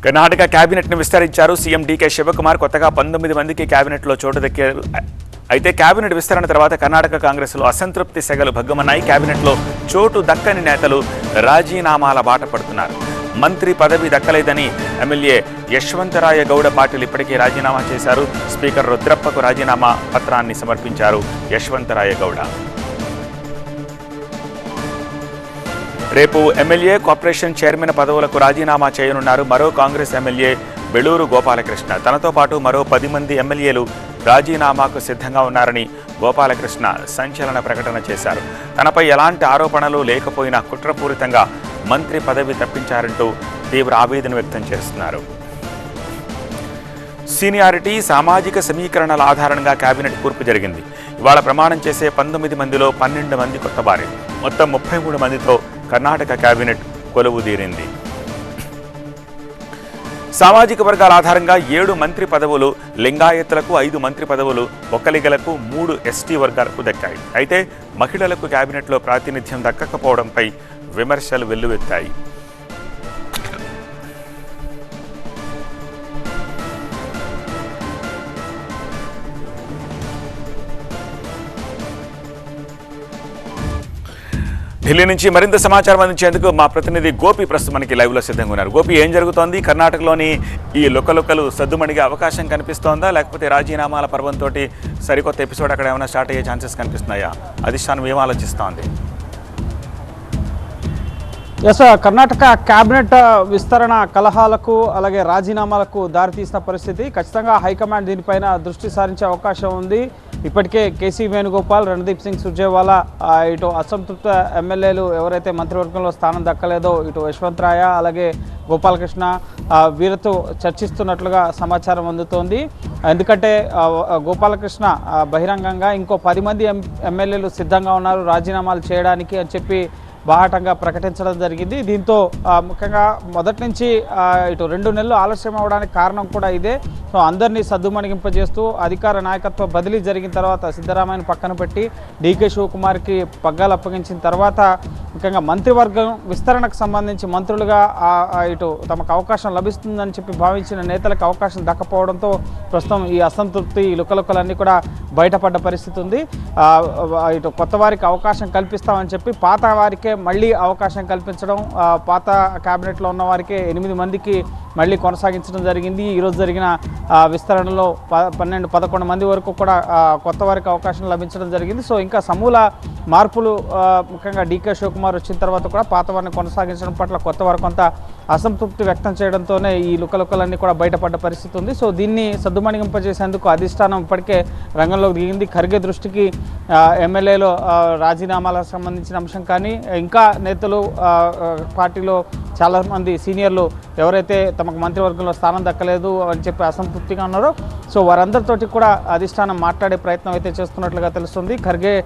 కర్ణాటక కేబినెట్ను విస్తరించారు CM DK Shivakumar. కొత్తగా 19 మందికి కేబినెట్లో చోటు దక్కారు. అయితే కేబినెట్ విస్తరణ తర్వాత కర్ణాటక కాంగ్రెస్లో అసంతృప్తి సెగలు భగ్గుమన్నాయి. కేబినెట్లో చోటు దక్కని నేతలు రాజీనామాల బాట పడుతున్నారు. మంత్రి పదవి దక్కలేదని ఎమ్మెల్యే యశ్వంతరాయ గౌడ పాటిల్ ఇప్పటికే రాజీనామా చేశారు. స్పీకర్ రుద్రప్పకు రాజీనామా పత్రాన్ని సమర్పించారు యశ్వంతరాయ గౌడ. రేపు ఎమ్మెల్యే కార్పొరేషన్ చైర్మన్ పదవులకు రాజీనామా చేయనున్నారు మరో కాంగ్రెస్ ఎమ్మెల్యే బెళూరు గోపాలకృష్ణ. తనతో పాటు మరో 10 మంది ఎమ్మెల్యేలు రాజీనామాకు సిద్ధంగా ఉన్నారని గోపాలకృష్ణ సంచలన ప్రకటన చేశారు. తనపై ఎలాంటి ఆరోపణలు లేకపోయినా కుట్రపూరితంగా మంత్రి పదవి తప్పించారంటూ తీవ్ర ఆవేదన వ్యక్తం చేస్తున్నారు. సీనియారిటీ, సామాజిక సమీకరణల ఆధారంగా కేబినెట్ కూర్పు జరిగింది. ఇవాళ ప్రమాణం చేసే 19 మందిలో 12 మంది కొత్తవారే. మొత్తం 33 మందితో కర్ణాటక కేబినెట్ కొలువుదీరింది. సామాజిక వర్గాల ఆధారంగా 7 మంత్రి పదవులు లింగాయతులకు, 5 మంత్రి పదవులు ఒక్కలిగలకు, 3 ఎస్టీ వర్గాలకు దక్కాయి. అయితే మహిళలకు కేబినెట్లో ప్రాతినిధ్యం దక్కకపోవడంపై విమర్శలు వెల్లువెత్తాయి. ఢిల్లీ నుంచి మరింత సమాచారం అందించేందుకు మా ప్రతినిధి గోపి ప్రస్తుతం మనకి లైవ్లో సిద్ధంగా ఉన్నారు. గోపి, ఏం జరుగుతోంది? కర్ణాటకలోని ఈ లొక్కలు సద్దుమణిగే అవకాశం కనిపిస్తోందా, లేకపోతే రాజీనామాల పర్వంతో సరికొత్త ఎపిసోడ్ అక్కడ ఏమైనా స్టార్ట్ అయ్యే ఛాన్సెస్ కనిపిస్తున్నాయా? అధిష్టానం ఏం ఆలోచిస్తోంది? కర్ణాటక కేబినెట్ విస్తరణ కలహాలకు అలాగే రాజీనామాలకు దారితీసిన పరిస్థితి. ఖచ్చితంగా హైకమాండ్ దీనిపైన దృష్టి సారించే అవకాశం ఉంది. ఇప్పటికే కేసీ వేణుగోపాల్, రణదీప్ సింగ్ సుర్జేవాలా, ఇటు అసంతృప్త ఎమ్మెల్యేలు ఎవరైతే మంత్రివర్గంలో స్థానం దక్కలేదో ఇటు యశ్వంతరాయ అలాగే గోపాలకృష్ణ వీరితో చర్చిస్తున్నట్లుగా సమాచారం అందుతోంది. ఎందుకంటే గోపాలకృష్ణ బహిరంగంగా ఇంకో 10 మంది ఎమ్మెల్యేలు సిద్ధంగా ఉన్నారు రాజీనామాలు చేయడానికి అని చెప్పి బాహాటంగా ప్రకటించడం జరిగింది. దీంతో ముఖ్యంగా మొదటి నుంచి ఇటు 2 నెలలు ఆలస్యం అవడానికి కారణం కూడా ఇదే. సో అందరినీ సద్దుమణిగింపజేస్తూ అధికార నాయకత్వ బదిలీ జరిగిన తర్వాత సిద్ధరామయ్యను పక్కన పెట్టి డీకే శివకుమార్కి పగ్గాలు అప్పగించిన తర్వాత ముఖ్యంగా మంత్రివర్గం విస్తరణకు సంబంధించి మంత్రులుగా ఇటు తమకు అవకాశం లభిస్తుందని చెప్పి భావించిన నేతలకు అవకాశం దక్కపోవడంతో ప్రస్తుతం ఈ అసంతృప్తి లుకలుకలన్నీ కూడా బయటపడ్డ పరిస్థితి ఉంది. ఇటు కొత్త వారికి అవకాశం కల్పిస్తామని చెప్పి పాత వారికే మళ్ళీ అవకాశం కల్పించడం, పాత క్యాబినెట్లో ఉన్న వారికే 8 మందికి మళ్ళీ కొనసాగించడం జరిగింది. ఈరోజు జరిగిన విస్తరణలో 12-11 మంది వరకు కూడా కొత్త వారికి అవకాశం లభించడం జరిగింది. సో ఇంకా సమూల మార్పులు ముఖ్యంగా డీకే శివకుమార్ వచ్చిన తర్వాత కూడా పాత వారిని కొనసాగించడం పట్ల కొత్త వారు కొంత అసంతృప్తి వ్యక్తం చేయడంతోనే ఈ లుకలుకలన్నీ కూడా బయటపడ్డ పరిస్థితి ఉంది. సో దీన్ని సద్దుమణిగింపజేసేందుకు అధిష్టానం ఇప్పటికే రంగంలోకి దిగింది. ఖర్గే దృష్టికి ఎమ్మెల్యేలో రాజీనామాలకు సంబంధించిన అంశం కానీ ఇంకా నేతలు పార్టీలో చాలామంది సీనియర్లు ఎవరైతే తమకు మంత్రివర్గంలో స్థానం దక్కలేదు అని చెప్పి అసంతృప్తిగా ఉన్నారో సో వారందరితోటి కూడా అధిష్టానం మాట్లాడే ప్రయత్నం అయితే చేస్తున్నట్లుగా తెలుస్తుంది. ఖర్గే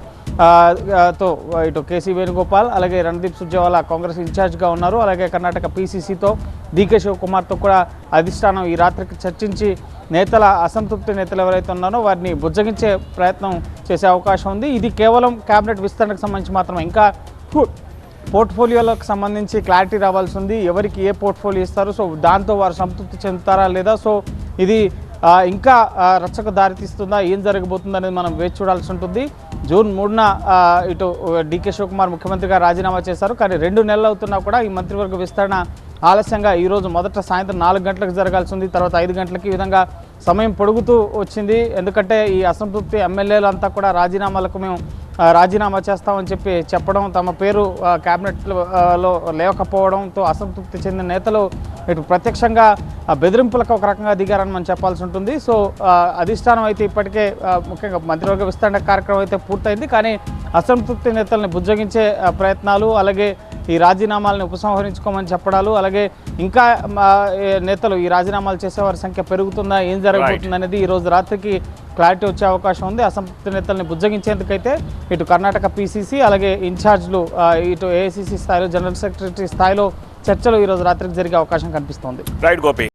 తో ఇటు కేసీ వేణుగోపాల్ అలాగే రణదీప్ సుర్జేవాలా కాంగ్రెస్ ఇన్ఛార్జ్గా ఉన్నారు. అలాగే కర్ణాటక పీసీసీతో డీకే శివకుమార్తో కూడా అధిష్టానం ఈ రాత్రికి చర్చించి నేతల అసంతృప్తి నేతలు ఎవరైతే ఉన్నారో వారిని బుజ్జగించే ప్రయత్నం చేసే అవకాశం ఉంది. ఇది కేవలం కేబినెట్ విస్తరణకు సంబంధించి మాత్రమే. ఇంకా పోర్ట్ఫోలియోలకు సంబంధించి క్లారిటీ రావాల్సి ఉంది. ఎవరికి ఏ పోర్ట్ఫోలియో ఇస్తారు, సో దాంతో వారు సంతృప్తి చెందుతారా లేదా, సో ఇది ఇంకా రచ్చకు దారితీస్తుందా, ఏం జరగబోతుందా అనేది మనం వేచి చూడాల్సి ఉంటుంది. జూన్ 3న ఇటు డీకే శివకుమార్ ముఖ్యమంత్రిగా రాజీనామా చేశారు. కానీ 2 నెలలు అవుతున్నా కూడా ఈ మంత్రివర్గ విస్తరణ ఆలస్యంగా ఈరోజు మొదట సాయంత్రం 4 గంటలకు జరగాల్సి ఉంది. తర్వాత 5 గంటలకి ఈ విధంగా సమయం పొడుగుతూ వచ్చింది. ఎందుకంటే ఈ అసంతృప్తి ఎమ్మెల్యేలు అంతా కూడా రాజీనామాలకు మేము రాజీనామా చేస్తామని చెప్పి చెప్పడం, తమ పేరు క్యాబినెట్లో లేకపోవడంతో అసంతృప్తి చెందిన నేతలు ఇటు ప్రత్యక్షంగా బెదిరింపులకు ఒక రకంగా దిగారని మనం చెప్పాల్సి ఉంటుంది. సో అధిష్టానం అయితే ఇప్పటికే ముఖ్యంగా మంత్రివర్గ విస్తరణ కార్యక్రమం అయితే పూర్తయింది. కానీ అసంతృప్తి నేతల్ని బుజ్జగించే ప్రయత్నాలు, అలాగే ఈ రాజీనామాలను ఉపసంహరించుకోమని చెప్పడాలు, అలాగే ఇంకా నేతలు ఈ రాజీనామాలు చేసేవారి సంఖ్య పెరుగుతుందా, ఏం జరగబోతుంది అనేది ఈరోజు రాత్రికి క్లారిటీ వచ్చే అవకాశం ఉంది. అసంతృప్తి నేతల్ని బుజ్జగించేందుకైతే ఇటు కర్ణాటక పీసీసీ అలాగే ఇన్ఛార్జ్లు ఇటు ఏఐసీసీ స్థాయిలో జనరల్ సెక్రటరీ స్థాయిలో చర్చలు ఈరోజు రాత్రికి జరిగే అవకాశం కనిపిస్తోంది. రైట్ గోపి.